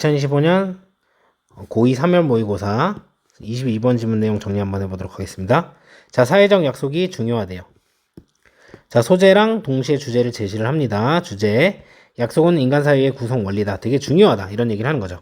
2025년 고2 3월 모의고사 22번 지문 내용 정리 한번 해보도록 하겠습니다. 자, 사회적 약속이 중요하대요. 자, 소재랑 동시에 주제를 제시를 합니다. 주제, 약속은 인간 사이의 구성 원리다. 되게 중요하다. 이런 얘기를 하는 거죠.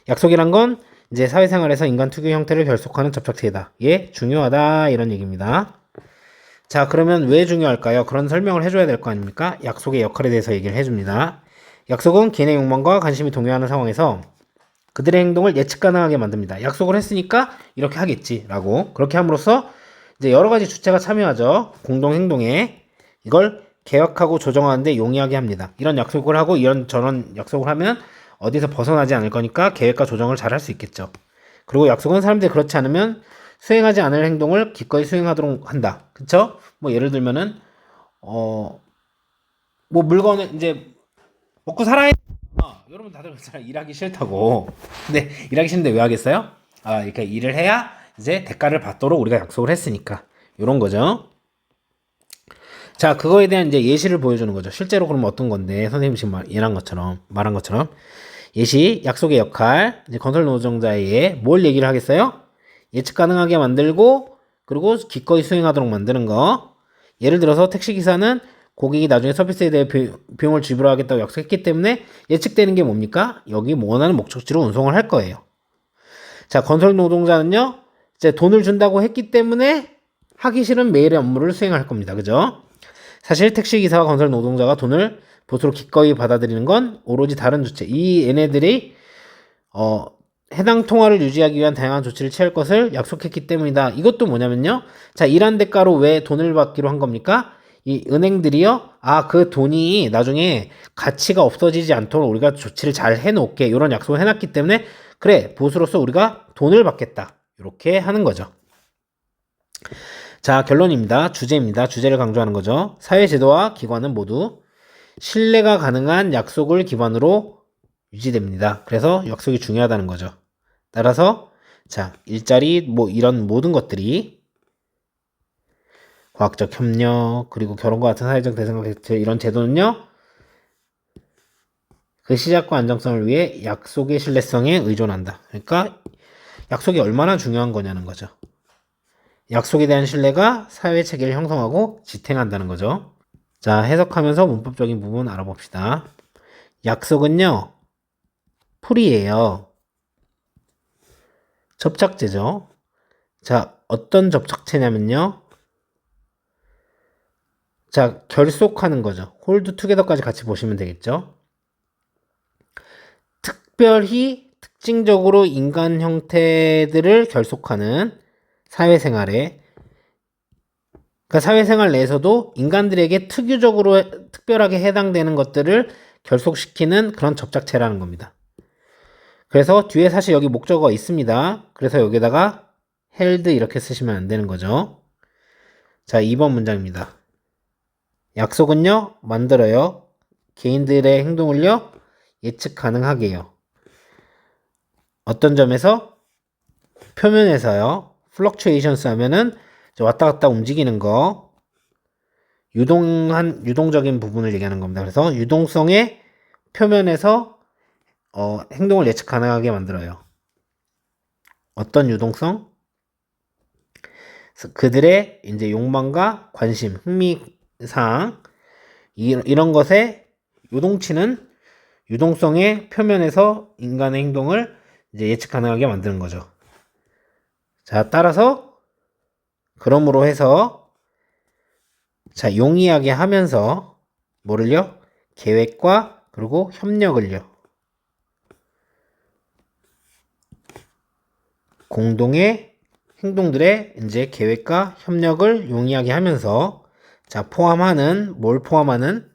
약속이란 건 이제 사회생활에서 인간 특유의 형태를 결속하는 접착체이다. 예, 중요하다. 이런 얘기입니다. 자, 그러면 왜 중요할까요? 그런 설명을 해줘야 될 거 아닙니까? 약속의 역할에 대해서 얘기를 해줍니다. 약속은 개인의 욕망과 관심이 동요하는 상황에서 그들의 행동을 예측 가능하게 만듭니다. 약속을 했으니까 이렇게 하겠지라고. 그렇게 함으로써 이제 여러 가지 주체가 참여하죠. 공동 행동에. 이걸 계획하고 조정하는데 용이하게 합니다. 이런 약속을 하고 이런 저런 약속을 하면 어디서 벗어나지 않을 거니까 계획과 조정을 잘 할 수 있겠죠. 그리고 약속은 사람들이 그렇지 않으면 수행하지 않을 행동을 기꺼이 수행하도록 한다. 그쵸? 뭐 예를 들면은 뭐 물건을 이제 먹고 살아야 여러분 다들 그렇잖아요. 일하기 싫다고. 근데 일하기 싫은데 왜 하겠어요? 아, 이렇게 일을 해야 이제 대가를 받도록 우리가 약속을 했으니까. 요런 거죠. 자, 그거에 대한 이제 예시를 보여주는 거죠. 실제로 그러면 어떤 건데, 선생님이 지금 말한 것처럼. 예시, 약속의 역할, 이제 건설 노동자에 뭘 얘기를 하겠어요? 예측 가능하게 만들고, 그리고 기꺼이 수행하도록 만드는 거. 예를 들어서 택시기사는 고객이 나중에 서비스에 대해 비용을 지불하겠다고 약속했기 때문에 예측되는 게 뭡니까? 여기 원하는 목적지로 운송을 할 거예요. 자, 건설 노동자는요, 이제 돈을 준다고 했기 때문에 하기 싫은 매일의 업무를 수행할 겁니다. 그죠? 사실 택시기사와 건설 노동자가 돈을 보수로 기꺼이 받아들이는 건 오로지 다른 주체. 이 얘네들이 해당 통화를 유지하기 위한 다양한 조치를 취할 것을 약속했기 때문이다. 이것도 뭐냐면요. 자, 일한 대가로 왜 돈을 받기로 한 겁니까? 이 은행들이요. 아, 그 돈이 나중에 가치가 없어지지 않도록 우리가 조치를 잘 해놓게 이런 약속을 해놨기 때문에 그래, 보수로서 우리가 돈을 받겠다. 이렇게 하는 거죠. 자, 결론입니다. 주제입니다. 주제를 강조하는 거죠. 사회제도와 기관은 모두 신뢰가 가능한 약속을 기반으로 유지됩니다. 그래서 약속이 중요하다는 거죠. 따라서 자, 일자리 뭐 이런 모든 것들이 과학적 협력 그리고 결혼과 같은 사회적 대상과 이런 제도는요. 그 시작과 안정성을 위해 약속의 신뢰성에 의존한다. 그러니까 약속이 얼마나 중요한 거냐는 거죠. 약속에 대한 신뢰가 사회 체계를 형성하고 지탱한다는 거죠. 자, 해석하면서 문법적인 부분 알아봅시다. 약속은요, 풀이에요. 접착제죠. 자, 어떤 접착제냐면요. 자, 결속하는 거죠. 홀드 투게더까지 같이 보시면 되겠죠. 특별히 특징적으로 인간 형태들을 결속하는 사회생활에 그러니까 사회생활 내에서도 인간들에게 특별하게 해당되는 것들을 결속시키는 그런 접착체라는 겁니다. 그래서 뒤에 사실 여기 목적어가 있습니다. 그래서 여기다가 held 이렇게 쓰시면 안 되는 거죠. 자, 2번 문장입니다. 약속은요, 만들어요. 개인들의 행동을요, 예측 가능하게요. 어떤 점에서? 표면에서요. fluctuations 하면은 왔다 갔다 움직이는 거, 유동적인 부분을 얘기하는 겁니다. 그래서 유동성의 표면에서 행동을 예측 가능하게 만들어요. 어떤 유동성? 그들의 이제 욕망과 관심, 흥미사항 이런 것에 요동치는 유동성의 표면에서 인간의 행동을 이제 예측 가능하게 만드는 거죠. 자, 따라서 그러므로 해서 자, 용이하게 하면서 뭐를요? 계획과 그리고 협력을요. 공동의 행동들의 이제 계획과 협력을 용이하게 하면서 자, 뭘 포함하는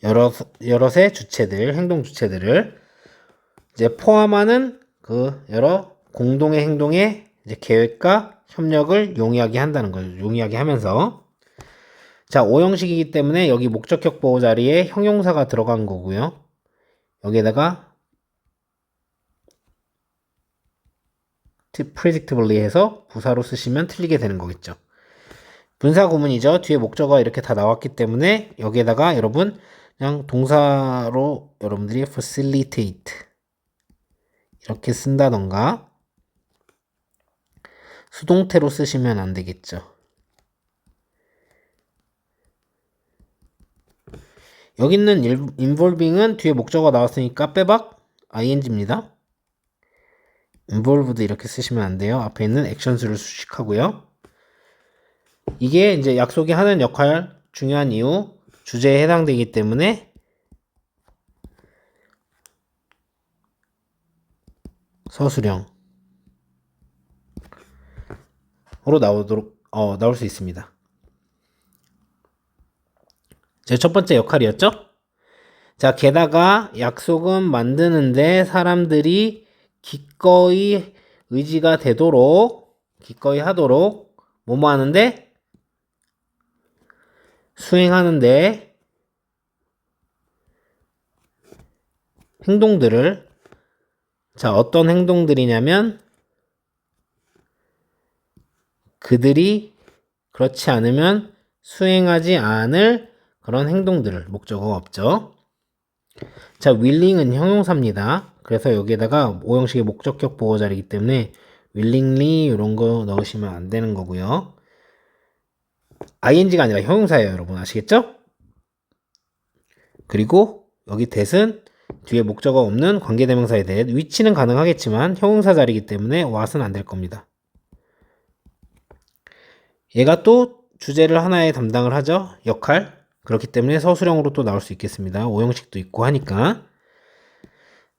여럿의 주체들, 행동 주체들을 이제 포함하는 그 여러 공동의 행동의 이제 계획과 협력을 용이하게 한다는 거죠. 용이하게 하면서. 자, 오형식이기 때문에 여기 목적격 보호 자리에 형용사가 들어간 거고요. 여기에다가 predictably 해서 부사로 쓰시면 틀리게 되는 거겠죠. 분사 구문이죠. 뒤에 목적어가 이렇게 다 나왔기 때문에 여기에다가 여러분 그냥 동사로 여러분들이 facilitate 이렇게 쓴다던가 수동태로 쓰시면 안 되겠죠. 여기 있는 involving은 뒤에 목적어가 나왔으니까 빼박 ing입니다. involved 이렇게 쓰시면 안 돼요. 앞에 있는 액션수를 수식하고요. 이게 이제 약속이 하는 역할 중요한 이유 주제에 해당되기 때문에 서술형으로 나올 수 있습니다. 제 첫 번째 역할이었죠? 자, 게다가 약속은 만드는데 사람들이 기꺼이 의지가 되도록, 기꺼이 하도록, 뭐뭐 하는데? 수행하는데 행동들을, 자, 어떤 행동들이냐면 그들이 그렇지 않으면 수행하지 않을 그런 행동들을, 목적어가 없죠. 자, willing은 형용사입니다. 그래서 여기에다가 오형식의 목적격 보호자이기 때문에 willingly 이런 거 넣으시면 안 되는 거고요. ing가 아니라 형용사예요, 여러분. 아시겠죠? 그리고 여기 that은 뒤에 목적어 없는 관계대명사에 대해 위치는 가능하겠지만 형용사 자리이기 때문에 what은 안 될 겁니다. 얘가 또 주제를 하나에 담당을 하죠. 역할. 그렇기 때문에 서술형으로 또 나올 수 있겠습니다. 오형식도 있고 하니까.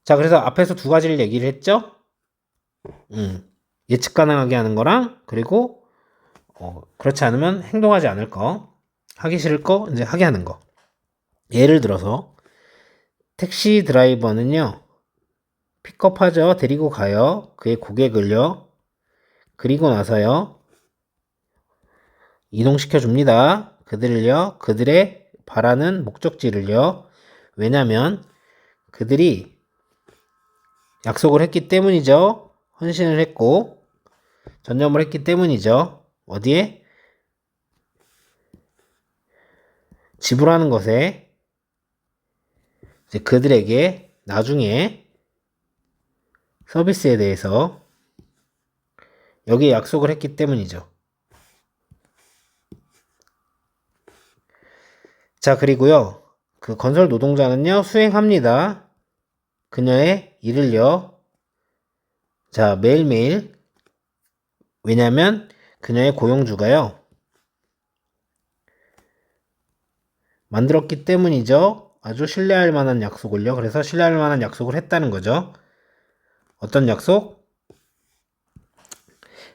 자, 그래서 앞에서 두 가지를 얘기를 했죠. 예측 가능하게 하는 거랑 그리고 그렇지 않으면 행동하지 않을 거, 하기 싫을 거 이제 하게 하는 거. 예를 들어서 택시 드라이버는요. 픽업하죠. 데리고 가요. 그의 고객을요. 그리고 나서요. 이동시켜 줍니다. 그들을요. 그들의 바라는 목적지를요. 왜냐면 그들이 약속을 했기 때문이죠. 헌신을 했고 전념을 했기 때문이죠. 어디에? 지불하는 것에 이제 그들에게 나중에 서비스에 대해서 여기에 약속을 했기 때문이죠. 자, 그리고요. 그 건설 노동자는요. 수행합니다. 그녀의 일을요. 자, 매일매일. 왜냐면 그녀의 고용주가요. 만들었기 때문이죠. 아주 신뢰할 만한 약속을요. 그래서 신뢰할 만한 약속을 했다는 거죠. 어떤 약속?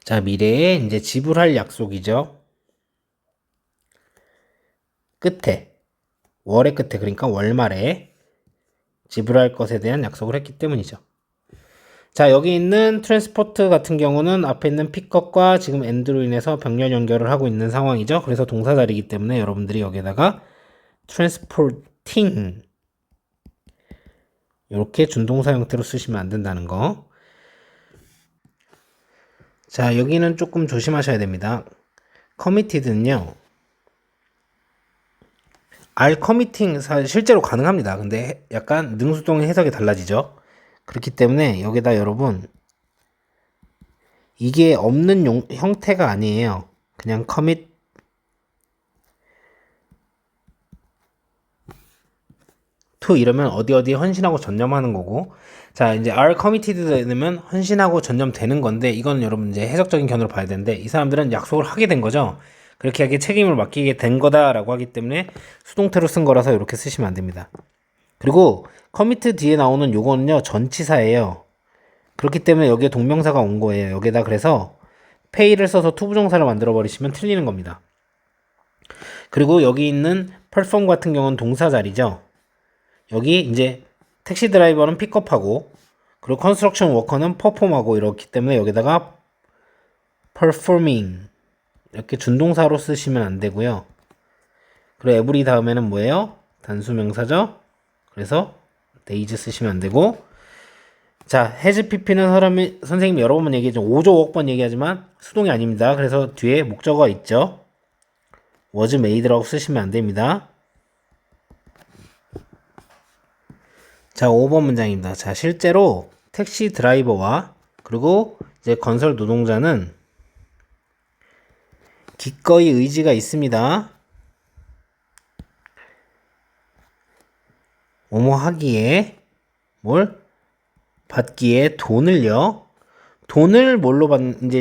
자, 미래에 이제 지불할 약속이죠. 끝에. 월의 끝에, 그러니까 월말에 지불할 것에 대한 약속을 했기 때문이죠. 자, 여기 있는 트랜스포트 같은 경우는 앞에 있는 픽업과 지금 엔드로 인해서 병렬 연결을 하고 있는 상황이죠. 그래서 동사 자리이기 때문에 여러분들이 여기에다가 transporting 이렇게 준동사 형태로 쓰시면 안 된다는 거. 자, 여기는 조금 조심하셔야 됩니다. committed는요. are committing 실제로 가능합니다. 근데 약간 능수동의 해석이 달라지죠. 그렇기 때문에 여기다 여러분 이게 없는 형태가 아니에요. 그냥 commit to 이러면 어디 헌신하고 전념하는 거고, 자, 이제 are committed 되면 헌신하고 전념되는 건데, 이건 여러분 이제 해석적인 견으로 봐야 되는데, 이 사람들은 약속을 하게 된 거죠. 그렇게 하게 책임을 맡기게 된 거다라고 하기 때문에 수동태로 쓴 거라서 이렇게 쓰시면 안 됩니다. 그리고 commit 뒤에 나오는 요거는요, 전치사예요. 그렇기 때문에 여기에 동명사가 온 거예요. 여기에다 그래서 pay를 써서 투부정사를 만들어 버리시면 틀리는 겁니다. 그리고 여기 있는 perform 같은 경우는 동사 자리죠. 여기 이제 택시 드라이버는 픽업하고 그리고 컨스트럭션 워커는 퍼폼하고 이렇기 때문에 여기다가 performing 이렇게 준동사로 쓰시면 안 되고요. 그리고 every 다음에는 뭐예요? 단수 명사죠. 그래서 days 쓰시면 안 되고, 자, has pp는 선생님이 여러 번 얘기했죠. 5조 5억 번 얘기하지만 수동이 아닙니다. 그래서 뒤에 목적어가 있죠. was made라고 쓰시면 안 됩니다. 자, 5번 문장입니다. 자, 실제로 택시 드라이버와 그리고 이제 건설 노동자는 기꺼이 의지가 있습니다. 뭐뭐 하기에 뭘 받기에 돈을 뭘로 받는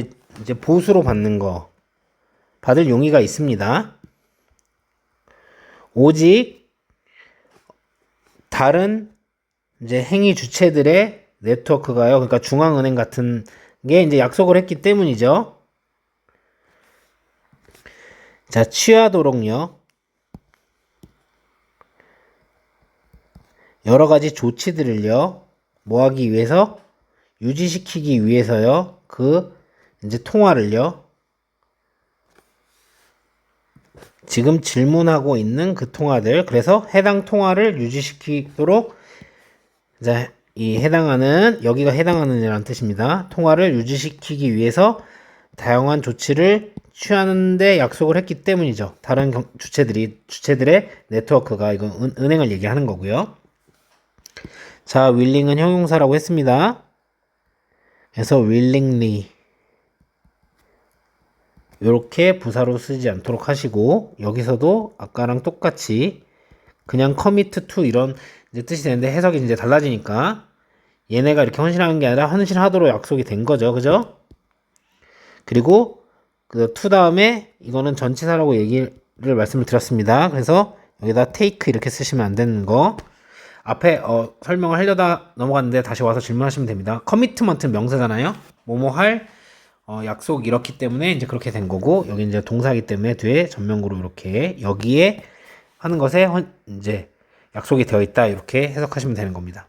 이제 보수로 받는 거 받을 용의가 있습니다. 오직 다른 이제 행위 주체들의 네트워크가요. 그러니까 중앙은행 같은 게 이제 약속을 했기 때문이죠. 자, 취하도록요. 여러 가지 조치들을요. 뭐 하기 위해서? 유지시키기 위해서요. 그 이제 통화를요. 지금 질문하고 있는 그 통화들. 그래서 해당 통화를 유지시키도록 이제 이 해당하는 여기가 해당하는 이라는 뜻입니다. 통화를 유지시키기 위해서 다양한 조치를 취하는데 약속을 했기 때문이죠. 다른 주체들의 네트워크가 이건 은행을 얘기하는 거고요. 자, willing은 형용사라고 했습니다. 그래서 willingly 이렇게 부사로 쓰지 않도록 하시고 여기서도 아까랑 똑같이 그냥 commit to 이런 이제 뜻이 되는데 해석이 이제 달라지니까 얘네가 이렇게 헌신하는 게 아니라 헌신하도록 약속이 된 거죠. 그죠? 그리고 그 to 다음에 이거는 전치사라고 얘기를 말씀을 드렸습니다. 그래서 여기다 take 이렇게 쓰시면 안 되는 거 앞에 설명을 하려다 넘어갔는데 다시 와서 질문하시면 됩니다. 커미트먼트는 명사잖아요. 뭐뭐 할 약속 이렇기 때문에 이제 그렇게 된 거고 여기 이제 동사이기 때문에 뒤에 전면구로 이렇게 여기에 하는 것에 이제 약속이 되어 있다 이렇게 해석하시면 되는 겁니다.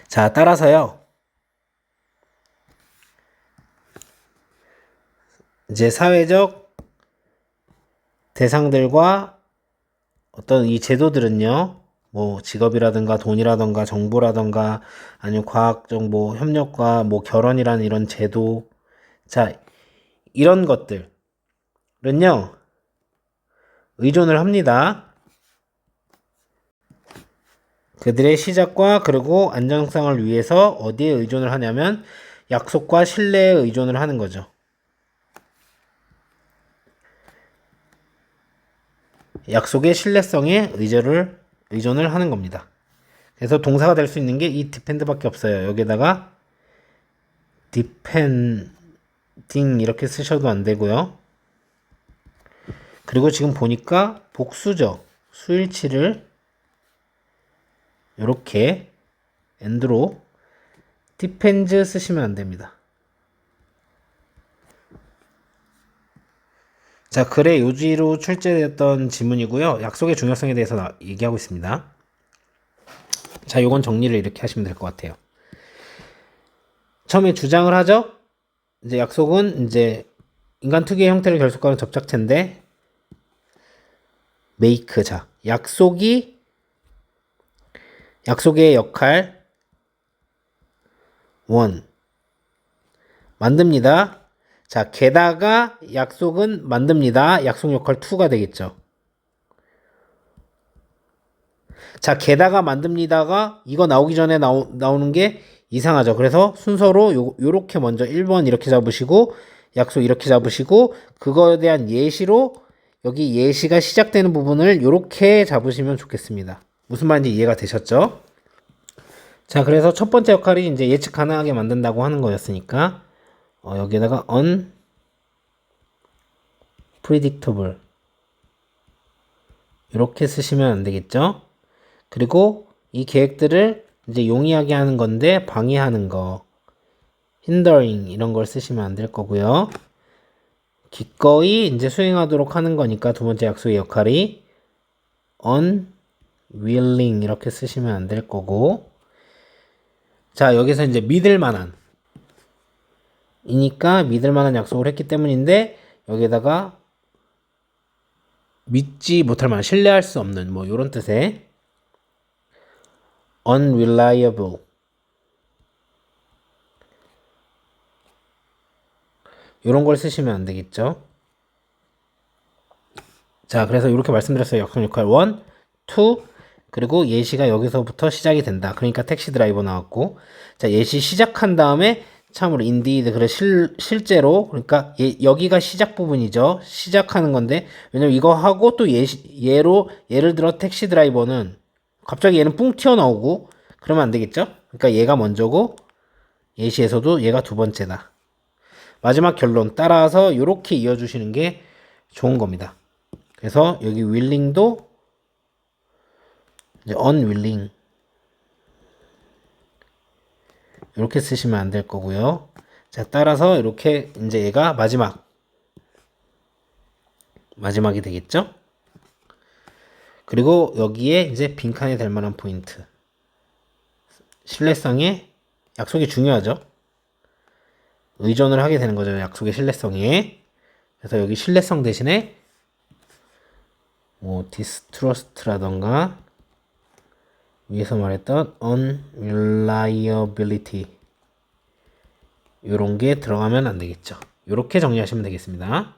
자, 따라서요. 이제 사회적 대상들과 어떤 이 제도들은요. 뭐 직업이라든가 돈이라든가 정보라든가 아니면 과학정보 협력과 뭐 결혼이라는 이런 제도 자 이런 것들은요 의존을 합니다. 그들의 시작과 그리고 안정성을 위해서 어디에 의존을 하냐면 약속과 신뢰에 의존을 하는 거죠. 약속의 신뢰성에 의존을 하는 겁니다. 그래서 동사가 될 수 있는 게 이 depend밖에 없어요. 여기다가 depending 이렇게 쓰셔도 안 되고요. 그리고 지금 보니까 복수죠. 수일치를 이렇게 and로 depends 쓰시면 안 됩니다. 자, 글의 요지로 출제되었던 지문이고요. 약속의 중요성에 대해서 얘기하고 있습니다. 자, 요건 정리를 이렇게 하시면 될 것 같아요. 처음에 주장을 하죠. 이제 약속은 이제 인간 특유의 형태를 결속하는 접착체인데 make 자 약속의 역할 원 만듭니다. 자, 게다가 약속은 만듭니다. 약속 역할 2가 되겠죠. 자, 게다가 만듭니다가 이거 나오기 전에 나오는 게 이상하죠. 그래서 순서로 요렇게 먼저 1번 이렇게 잡으시고 약속 이렇게 잡으시고 그거에 대한 예시로 여기 예시가 시작되는 부분을 요렇게 잡으시면 좋겠습니다. 무슨 말인지 이해가 되셨죠? 자, 그래서 첫 번째 역할이 이제 예측 가능하게 만든다고 하는 거였으니까 여기에다가 unpredictable 이렇게 쓰시면 안 되겠죠? 그리고 이 계획들을 이제 용이하게 하는 건데 방해하는 거 hindering 이런 걸 쓰시면 안 될 거고요. 기꺼이 이제 수행하도록 하는 거니까 두 번째 약속의 역할이 unwilling 이렇게 쓰시면 안 될 거고 자, 여기서 이제 믿을 만한 이니까 믿을 만한 약속을 했기 때문인데 여기에다가 믿지 못할 만한 신뢰할 수 없는 뭐 이런 뜻의 unreliable 이런 걸 쓰시면 안 되겠죠. 자, 그래서 이렇게 말씀드렸어요. 약속 역할 1, 2, 그리고 예시가 여기서부터 시작이 된다. 그러니까 택시 드라이버 나왔고, 자, 예시 시작한 다음에 참으로 indeed, 그래 실제로, 그러니까 여기가 시작 부분이죠. 시작하는 건데, 왜냐면 이거 하고 또 예를 들어 택시 드라이버는 갑자기 얘는 뿡 튀어나오고 그러면 안 되겠죠? 그러니까 얘가 먼저고 예시에서도 얘가 두 번째다. 마지막 결론 따라서 이렇게 이어주시는 게 좋은 겁니다. 그래서 여기 willing도 이제 unwilling 이렇게 쓰시면 안 될 거고요. 자, 따라서 이렇게 이제 얘가 마지막이 되겠죠? 그리고 여기에 이제 빈칸이 될 만한 포인트. 신뢰성에 약속이 중요하죠. 의존을 하게 되는 거죠. 약속의 신뢰성에. 그래서 여기 신뢰성 대신에 뭐 distrust라던가 위에서 말했던 unreliability 요런 게 들어가면 안 되겠죠. 요렇게 정리하시면 되겠습니다.